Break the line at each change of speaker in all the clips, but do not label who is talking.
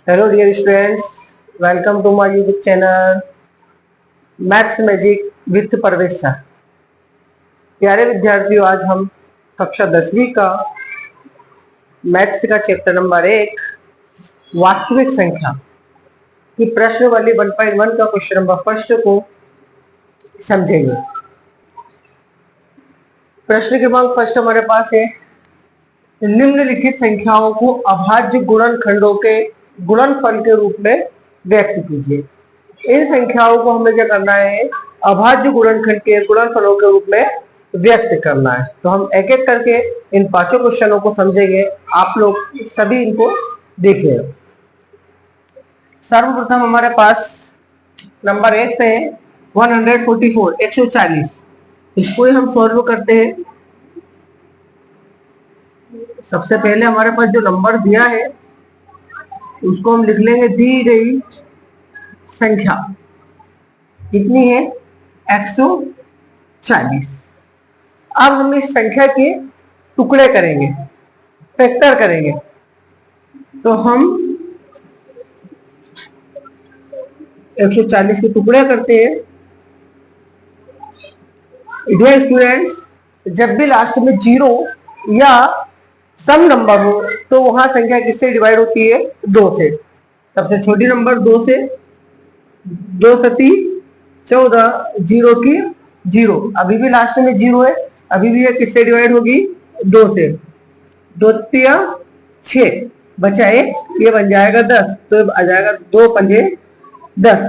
Hello dear students, welcome to my YouTube channel maths magic with Parvesh sir. प्यारे विद्यार्थियों, आज हम कक्षा 10वीं का मैथ्स का चैप्टर नंबर 1 वास्तविक संख्या की प्रश्न वाली 1.1 का क्वेश्चन नंबर फर्स्ट को समझेंगे। प्रश्न क्रमांक फर्स्ट हमारे पास है, निम्नलिखित संख्याओं को अभाज्य गुणनखंडों के गुणनफल के रूप में व्यक्त कीजिए। इन संख्याओं को हमें क्या करना है, अभाज्य गुणनखंड के गुणनफलों के रूप में व्यक्त करना है। तो हम एक एक करके इन पांचों क्वेश्चनों को समझेंगे। आप लोग सभी इनको देखिए। सर्वप्रथम हमारे पास नंबर 1 पे 144 140। इसको ही हम सॉल्व करते हैं। सबसे पहले हमारे पास जो नंबर दिया है उसको हम लिख लेंगे, दी गई संख्या कितनी है, 140। अब हम इस संख्या के टुकड़े करेंगे, फैक्टर करेंगे। तो हम 140 के टुकड़े करते हैं। डियर स्टूडेंट्स, जब भी लास्ट में 0 या सम नंबर हो तो वहां संख्या किससे डिवाइड होती है, 2 से। सबसे छोटी नंबर 2 से, 2 सती 14, 0 की 0। अभी भी लास्ट में 0 है, अभी भी ये किससे डिवाइड होगी, 2 से। 2 तिया 6 बचा 1, ये बन जाएगा 10। तो आ जाएगा 2 पंजे 10।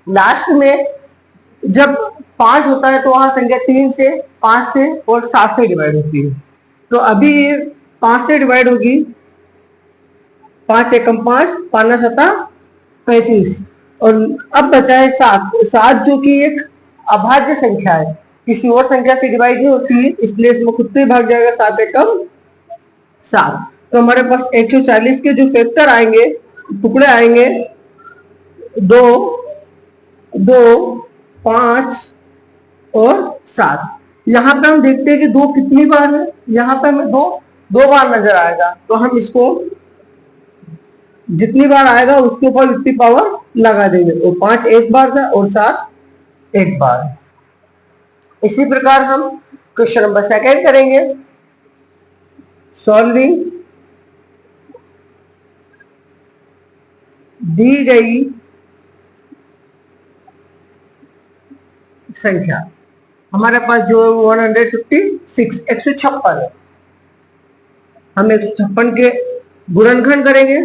लास्ट में जब 5 होता है तो वहां संख्या 3 से, 5 से और 7 से डिवाइड होती है। तो अभी 5 से डिवाइड होगी, 5 एकम 5, 5 सता 35। और अब बचा है 7 जो कि एक अभाज्य संख्या है, किसी और संख्या से डिवाइड नहीं होती है, इसलिए इसमें खुद से भाग जाएगा 7 एकम 7। तो हमारे पास 140 के जो फैक्टर आएंगे, टुकड़े आएंगे, 2, 2, 5 और 7। यहाँ पे हम देखते हैं कि 2 कितनी बार है, यहाँ पे हमें 2 बार नजर आएगा। तो हम इसको जितनी बार आएगा उसके ऊपर उतनी पावर लगा देंगे। और 5 एक बार था और 7 एक बार। इसी प्रकार हम क्वेश्चन नंबर 2 करेंगे। सॉल्विंग दी गई संख्या, हमारे पास जो 156 156 है। हम 156 के गुणनखंड करेंगे।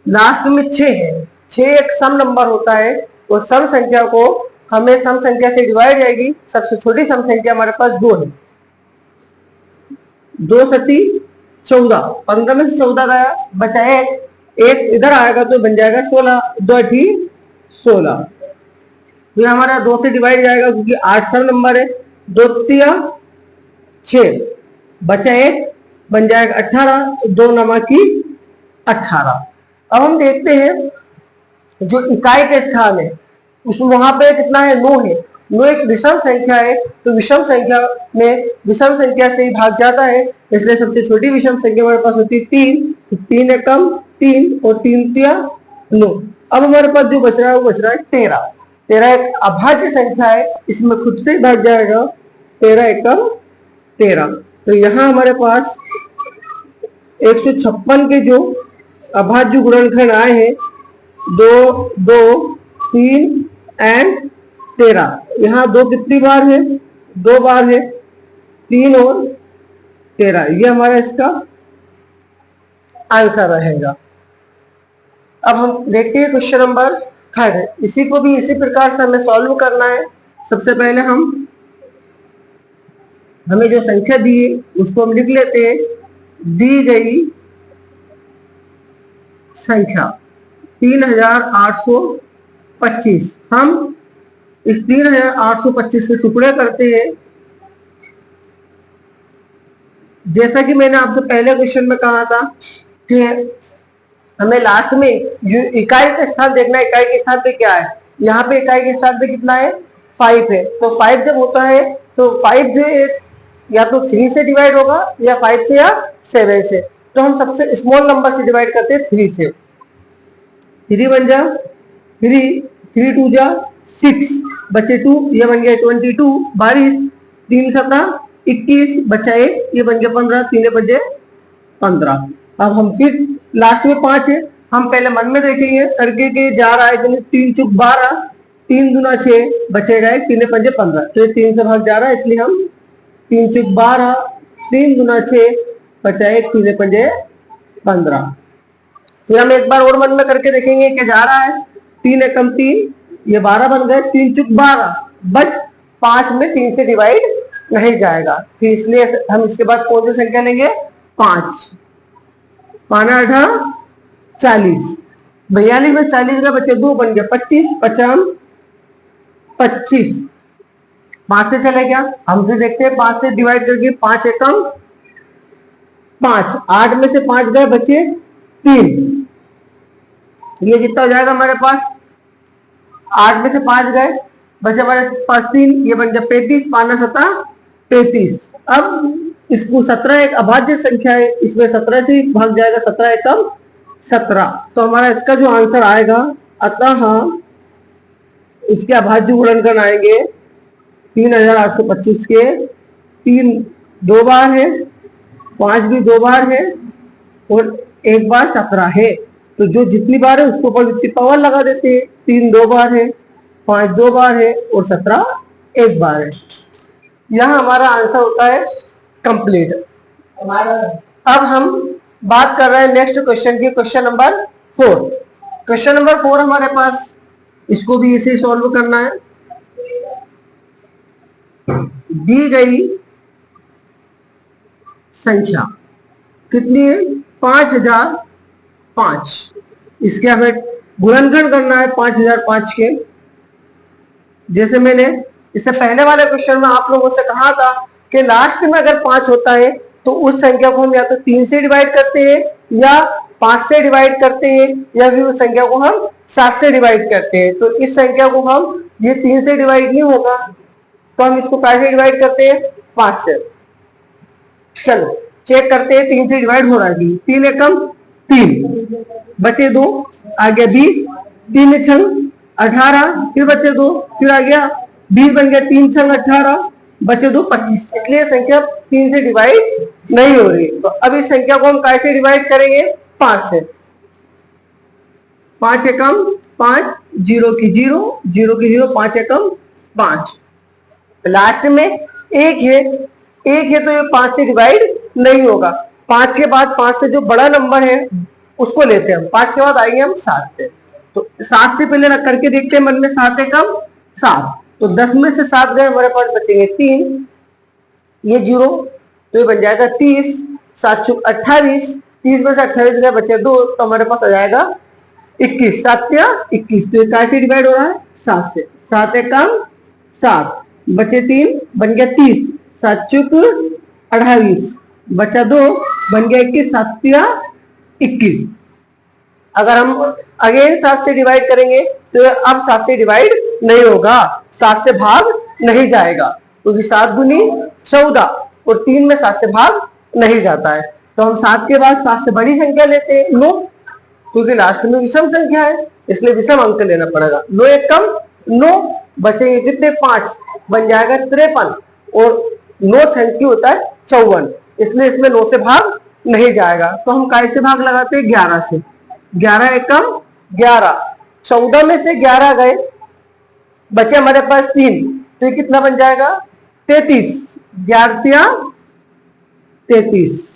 लास्ट में 6 है, 6 एक सम नंबर होता है और सम संख्या को हमें सम संख्या से डिवाइड जाएगी। सबसे छोटी सम संख्या हमारे पास 2 है। 2 सती 14, 15 में से 14 गया, बचा 1 इधर आएगा तो बन जाएगा 16, 2 अठी 16। ये हमारा 2 से डिवाइड जाएगा क्योंकि 8 सम नंबर है। 2 तिया 6 बचा 1 बन जाएगा 18, 2 नमा की 18। अब हम देखते हैं जो इकाई के स्थान है उसमें वहां पे कितना है, 9 है। 9 एक विषम संख्या है, तो विषम संख्या में विषम संख्या से ही भाग जाता है, इसलिए सबसे छोटी विषम संख्या हमारे पास होती है 3। तो 3 एकम 3 और 3 तिया 9। अब हमारे पास जो बच रहा है वो बच रहा है 13। 13 एक अभाज्य संख्या है, इसमें खुद से भाग जाएगा 13 एकम 13। तो यहाँ हमारे पास 156 के जो अभाज्य गुणनखंड आए हैं, 2, 2, 3 एंड 13। यहाँ 2 कितनी बार है, 2 बार है, 3 और 13। ये हमारा इसका आंसर रहेगा। अब हम देखते हैं क्वेश्चन नंबर 3। इसी को भी इसी प्रकार से हमें सॉल्व करना है। सबसे पहले हमें जो संख्या दी है उसको हम लिख लेते हैं। दी गई संख्या 3825। हम इस 3825 के टुकड़े करते हैं। जैसा कि मैंने आपसे पहले क्वेश्चन में कहा था कि हमें लास्ट में जो इकाई का स्थान देखना है। इकाई के स्थान पे क्या है, यहाँ पे इकाई के स्थान पे कितना है, 5 है। तो 5 जब होता है तो 5 जो है या तो 3 से डिवाइड होगा या 5 से या 7 से। तो हम सबसे स्मॉल नंबर से डिवाइड करते हैं 3 से। 3 बन जा 3, 3 2 जा 6, बचे 2, ये बन गया 22, 22, 3 7 21, बचा 1, ये बन गया 15, 3 बजे 15। अब हम फिर लास्ट में 5 है, हम पहले मन में देखेंगे करके के जा रहा है, 3 चुक 12, 3 दूना 6, बचेगा 1, 3 पंजे 15, तो ये 3 से भाग जा रहा है, इसलिए हम 3 चुक 12, 3 दूना 6, बचा 1, 3 पंजे 15। फिर हम एक बार और मन में करके देखेंगे कि जा रहा है, 3 एकम 3, ये 12 बन गए, 3 चुक 12, बट 5 में 3 से डिवाइड नहीं जाएगा, फिर इसलिए हम इसके बाद कौन सी संख्या लेंगे, 5, 5 8 40, 42 में 40 का बचे 2, बन गया 25, 50 25, 5 से चले क्या, हम फिर देखते हैं 5 से डिवाइड करके, 5 एकम 5, 8 में से 5 गए, बचे 3, ये कितना हो जाएगा हमारे पास, 8 में से 5 गए, बचे हमारे पास 3, ये बन गया 35, 5 7 35। अब इसको 17 एक अभाज्य संख्या है, इसमें 17 से भाग जाएगा, 17 एकम 17, तो हमारा इसका जो आंसर आएगा, अतः इसके अभाज्य गुणनखंड आएंगे 3825 के 3 2 बार है, 5 भी 2 बार है और 1 बार 17 है, तो जो जितनी बार है उसको ऊपर जितनी पावर लगा देते हैं, 3 2 बार है, 5 2 बार है और 17 1 बार है। यह हमारा आंसर होता है कंप्लीट। अब हम बात कर रहे हैं नेक्स्ट क्वेश्चन की, क्वेश्चन नंबर 4। क्वेश्चन नंबर 4 हमारे पास, इसको भी इसे सॉल्व करना है। दी गई संख्या कितनी है, 5005, इसके हमें गुणनखंड करना है 5005 के। जैसे मैंने इससे पहले वाले क्वेश्चन में आप लोगों से कहा था कि लास्ट में अगर 5 होता है तो उस संख्या को हम या तो 3 से डिवाइड करते हैं या 5 से डिवाइड करते हैं या फिर उस संख्या को हम 7 से डिवाइड करते हैं। तो इस संख्या को हम, ये 3 से डिवाइड नहीं होगा तो हम इसको कैसे डिवाइड करते हैं, 5 से। चलो चेक करते हैं 3 से डिवाइड हो रहा है, 3 एकम 3, बचे 2, आ गया 20, 3 छंग 18, फिर बचे 2, फिर आ गया 20 बन गया, 3 छंग 18, बचे 2 25, इसलिए संख्या 3 से डिवाइड नहीं हो रही। तो अब इस संख्या को हम कैसे डिवाइड करेंगे, 5 से। 5 एकम 5, 0 की 0, 0 की 0, 5 एकम 5, लास्ट में 1 है, 1 है तो ये 5 से डिवाइड नहीं होगा। 5 के बाद 5 से जो बड़ा नंबर है उसको लेते हैं हम, 5 के बाद आएंगे हम 7 पे, तो 7 से पहले रख करके देखते हैं मन में, 7 एकम 7, तो 10 में से 7 गए, हमारे पास बचेंगे 3, ये 0, तो ये बन जाएगा 30, 7 चुक 28, 30 में से 28 गए, बचे 2, तो हमारे पास आ जाएगा 21, 7 या 21, तो ये कैसे डिवाइड हो रहा है, 7 से। 7 एकम 7, बचे 3, बन गया 30, 7 चुक 28, बचा 2, बन गया 21, 7 या 21। अगर हम अगेन 7 से डिवाइड करेंगे तो अब 7 से डिवाइड नहीं होगा, 7 से भाग नहीं जाएगा, क्योंकि 7 दूनी 14 और 3 में 7 से भाग नहीं जाता है। तो हम 7 के बाद 7 से बड़ी संख्या लेते हैं 9, क्योंकि लास्ट में विषम संख्या है इसलिए विषम अंक लेना पड़ेगा। 9 एकम 9, बचेंगे कितने, 5, बन जाएगा 53 और 9 छंग की होता है 54, इसलिए इसमें 9 से भाग नहीं जाएगा। तो हम कैसे भाग लगाते हैं, 11 से। 11 एकम 11, 14 में से 11 गए, बचे हमारे पास 3, तो ये कितना बन जाएगा, 33, 11 33।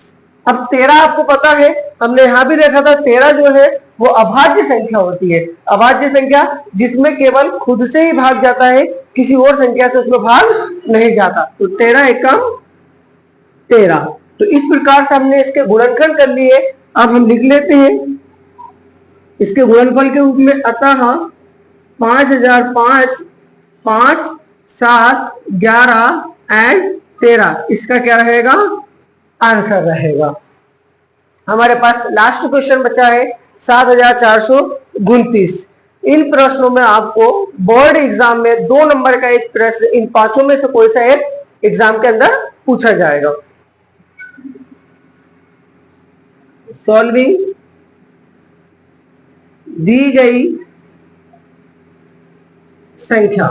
अब 13 आपको पता है, हमने यहां भी देखा था, 13 जो है वो अभाज्य संख्या होती है। अभाज्य संख्या जिसमें केवल खुद से ही भाग जाता है, किसी और संख्या से उसमें भाग नहीं जाता। तो 13 एकम 13, तो इस प्रकार से हमने इसके गुणनखंड कर लिए। अब हम लिख लेते हैं इसके गुणनफल के रूप में, अतः 5005, 5, 7, 11 एंड 13, इसका क्या रहेगा, आंसर रहेगा। हमारे पास लास्ट क्वेश्चन बचा है 7429। इन प्रश्नों में आपको बोर्ड एग्जाम में 2 नंबर का एक प्रश्न इन 5 में से कोई सा एक एग्जाम के अंदर पूछा जाएगा। सॉल्विंग दी गई संख्या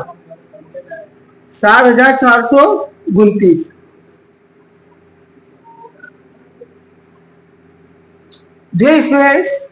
7429। डियर स्टूडेंट्स,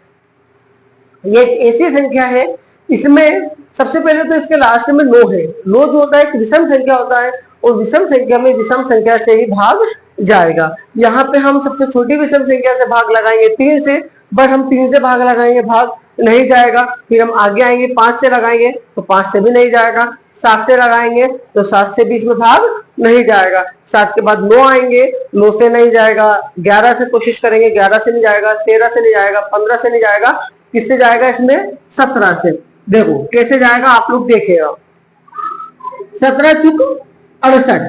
ये एक ऐसी संख्या है, इसमें सबसे पहले तो इसके लास्ट में 9 है। 9 जो होता है एक विषम संख्या होता है, और विषम संख्या में विषम संख्या से ही भाग जाएगा। यहाँ पे हम सबसे छोटी विषम संख्या से भाग लगाएंगे 3 से, बट हम 3 से भाग लगाएंगे, भाग नहीं जाएगा। फिर हम आगे आएंगे 5 से लगाएंगे तो 5 से भी नहीं जाएगा। 7 से लगाएंगे तो 7 से भी इसमें भाग नहीं जाएगा। 7 के बाद 9 आएंगे, 9 से नहीं जाएगा। 11 से कोशिश करेंगे, 11 से नहीं जाएगा। 13 से नहीं जाएगा, 15 से नहीं जाएगा। किससे जाएगा इसमें? 17 से। देखो कैसे जाएगा, आप लोग देखिएगा। 17 चुक 68,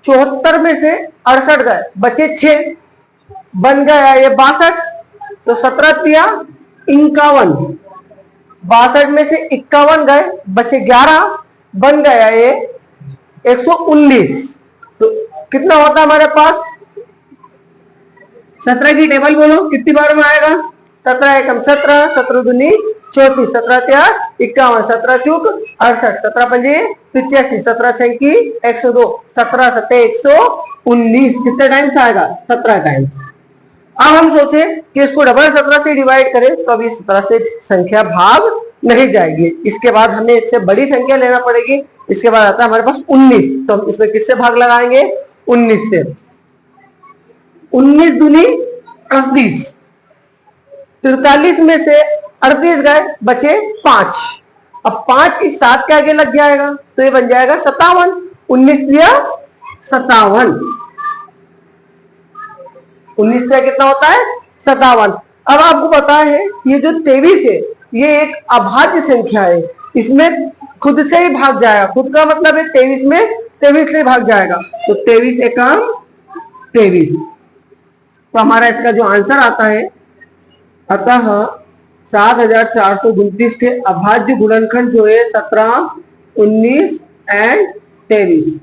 74 में से 68 गए, बचे 6, बन गया ये 62। तो 17 तिया 51, 62 में से 51 गए, बचे 11, बन गया ये 119। तो कितना होता है हमारे पास? 17 की टेबल बोलो कितनी बार में आएगा? 17 एकम 17, 17 दूनी 34, 17 तिया 51, 17 चूक 68, 17 पंजे 85, 17 छंकी 102, 17 सत्ते 119। कितने टाइम्स आएगा? 17 टाइम्स। अब हम सोचे कि इसको डबल 17 से डिवाइड करें तो अभी 17 से संख्या भाग नहीं जाएगी। इसके बाद हमें इससे बड़ी संख्या लेना पड़ेगी। इसके बाद आता है हमारे पास 19, तो हम इसमें किससे भाग लगाएंगे? 19 से। 19 दूनी 38, 43 में से 38 गए, बचे 5। अब 5 इस 7 के आगे लग जाएगा तो ये बन जाएगा 57। 19 दिया 57, 19 का कितना होता है? 57। अब आपको पता है ये जो 23 है ये एक अभाज्य संख्या है, इसमें खुद से ही भाग जाएगा। खुद का मतलब है 23 में 23 से भाग जाएगा, तो 23 एकम 23। तो हमारा इसका जो आंसर आता है, अतः 7429 के अभाज्य गुणनखंड जो है 17, 19 एंड 23।